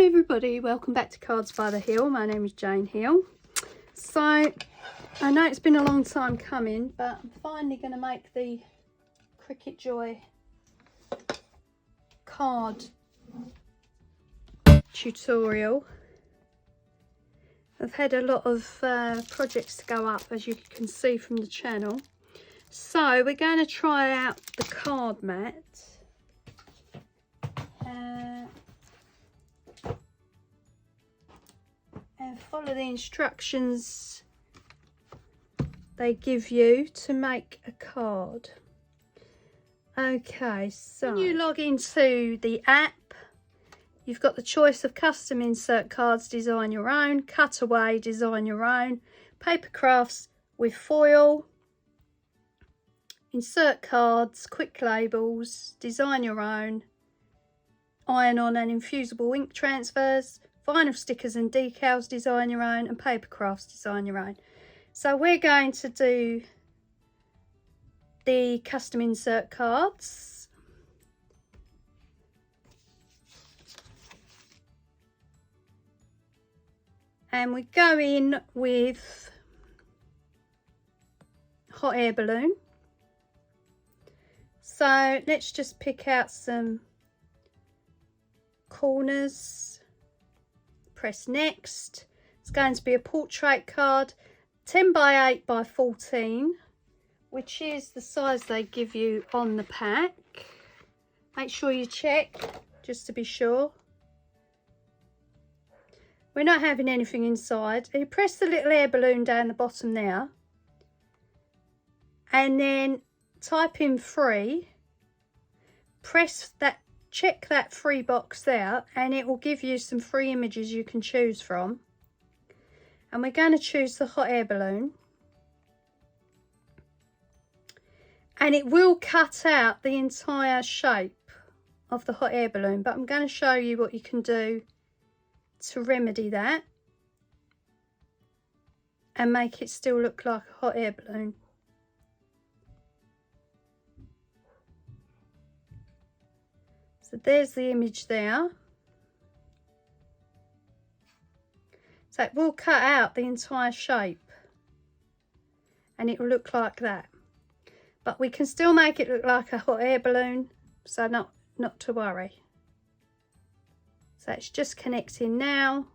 everybody, welcome back to Cards by the Hill. My name is Jane Hill. So I know it's been a long time coming, but I'm finally going to make the Cricut Joy card tutorial. I've had a lot of projects to go up, as you can see from the channel. So we're going to try out the card mat. And follow the instructions they give you to make a card. Okay, so when you log into the app, you've got the choice of custom insert cards, design your own, cutaway, design your own, paper crafts with foil, insert cards, quick labels, design your own, iron on and infusible ink transfers, vinyl stickers and decals, design your own, and paper crafts, design your own. So we're going to do the custom insert cards. And we go in with hot air balloon. So let's just pick out some corners. Press next. It's going to be a portrait card, 10 by 8 by 14, which is the size they give you on the pack. Make sure you check just to be sure. We're not having anything inside. You press the little air balloon down the bottom there, and then type in free. Press that, check that free box there, and it will give you some free images you can choose from. And we're going to choose the hot air balloon, and it will cut out the entire shape of the hot air balloon, but I'm going to show you what you can do to remedy that and make it still look like a hot air balloon. So there's the image there. So it will cut out the entire shape and it will look like that. But we can still make it look like a hot air balloon, so not to worry. So it's just connecting now.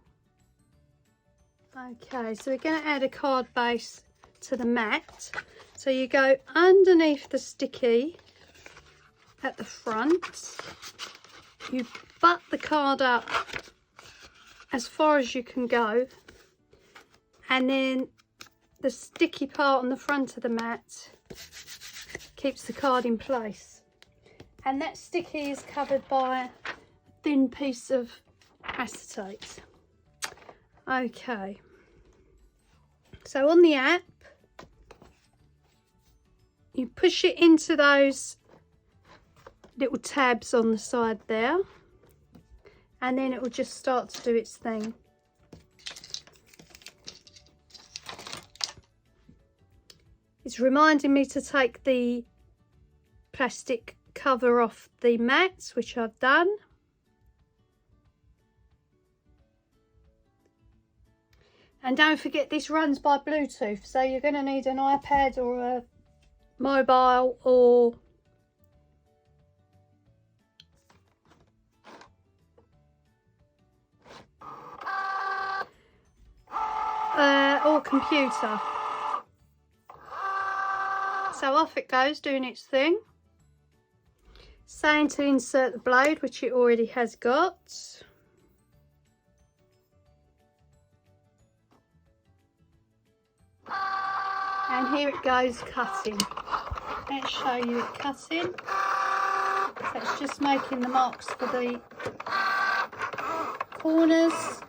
Okay, so we're going to add a card base to the mat. So you go underneath the sticky at the front. You butt the card up as far as you can go, and then the sticky part on the front of the mat keeps the card in place, and that sticky is covered by a thin piece of acetate. Okay, so on the app you push it into those little tabs on the side there, and then it will just start to do its thing. It's reminding me to take the plastic cover off the mat, which I've done. And don't forget, this runs by Bluetooth, so you're going to need an iPad or a mobile or computer. So off it goes, doing its thing. Saying to insert the blade, which it already has got. And here it goes cutting. Let's show you it cutting. So it's just making the marks for the corners.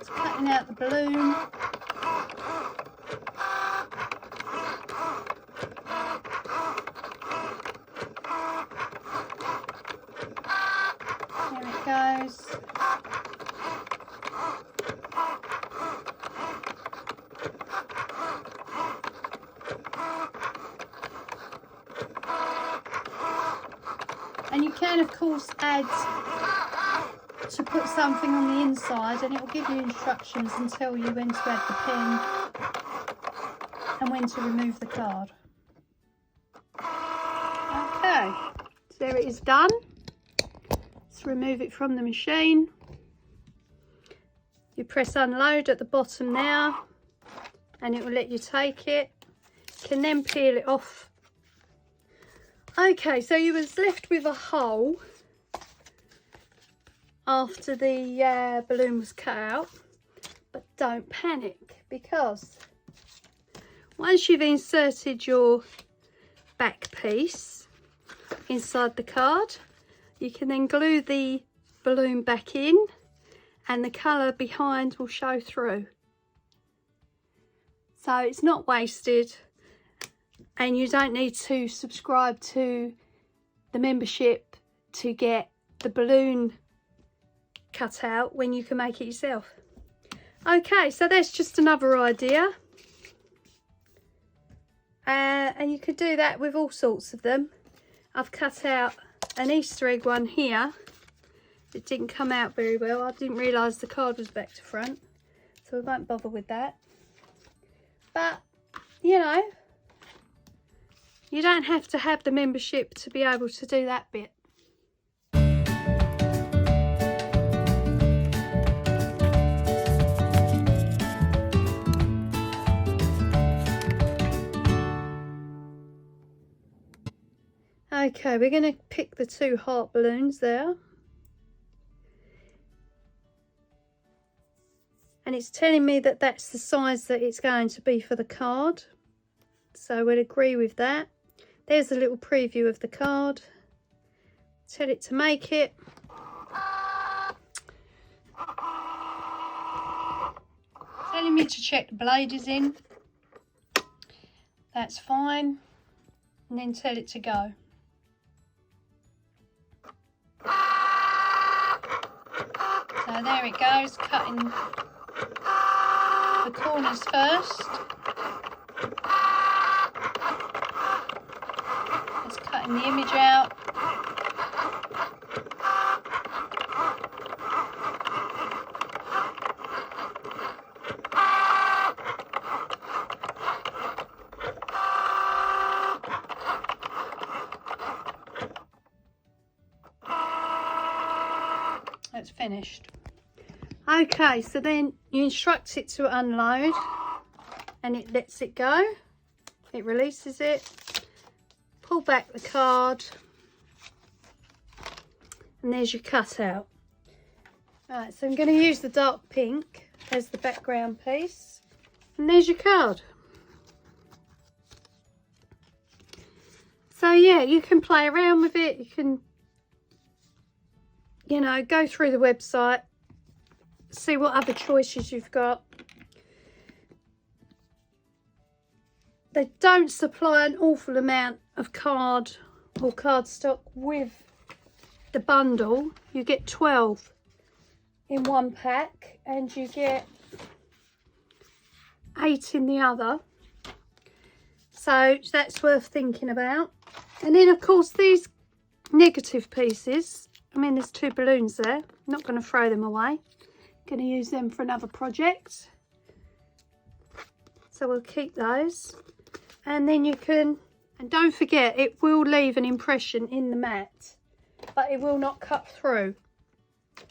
It's cutting out the balloon. There it goes. And you can of course add to put something on the inside, and it will give you instructions and tell you when to add the pen and when to remove the card. Okay, so there it is done. Let's remove it from the machine. You press unload at the bottom now and it will let you take it. You can then peel it off. Okay, so you was left with a hole after the balloon was cut out, but don't panic, because once you've inserted your back piece inside the card, you can then glue the balloon back in and the colour behind will show through. So it's not wasted, and you don't need to subscribe to the membership to get the balloon cut out when you can make it yourself. Okay, so that's just another idea. And you could do that with all sorts of them. I've cut out an Easter egg one here. It didn't come out very well. I didn't realise the card was back to front, so we won't bother with that. But, you know, you don't have to have the membership to be able to do that bit. Okay, we're going to pick the 2 heart balloons there. And it's telling me that that's the size that it's going to be for the card. So we'll agree with that. There's a little preview of the card. Tell it to make it. Telling me to check the blade is in. That's fine. And then tell it to go. So there it goes, cutting the corners first. It's cutting the image out. That's finished. Okay, so then you instruct it to unload and it lets it go. It releases it. Pull back the card and there's your cutout. Right, so I'm going to use the dark pink as the background piece, and there's your card. So yeah, you can play around with it. You can, you know, go through the website, see what other choices you've got. They don't supply an awful amount of card or cardstock with the bundle. You get 12 in one pack and you get 8 in the other. So that's worth thinking about. And then of course these negative pieces, I mean there's 2 balloons there. I'm not going to throw them away. Going to use them for another project, so we'll keep those. And then you can, and don't forget, it will leave an impression in the mat, but it will not cut through,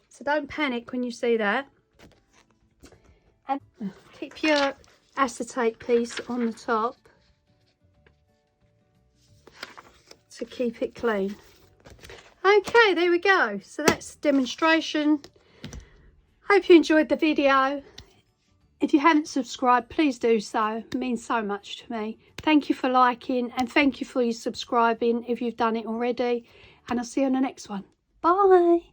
so don't panic when you see that. And keep your acetate piece on the top to keep it clean. Okay, there we go. So that's demonstration. Hope you enjoyed the video. If you haven't subscribed, please do so. It means so much to me. Thank you for liking, and thank you for your subscribing if you've done it already. And I'll see you on the next one. Bye.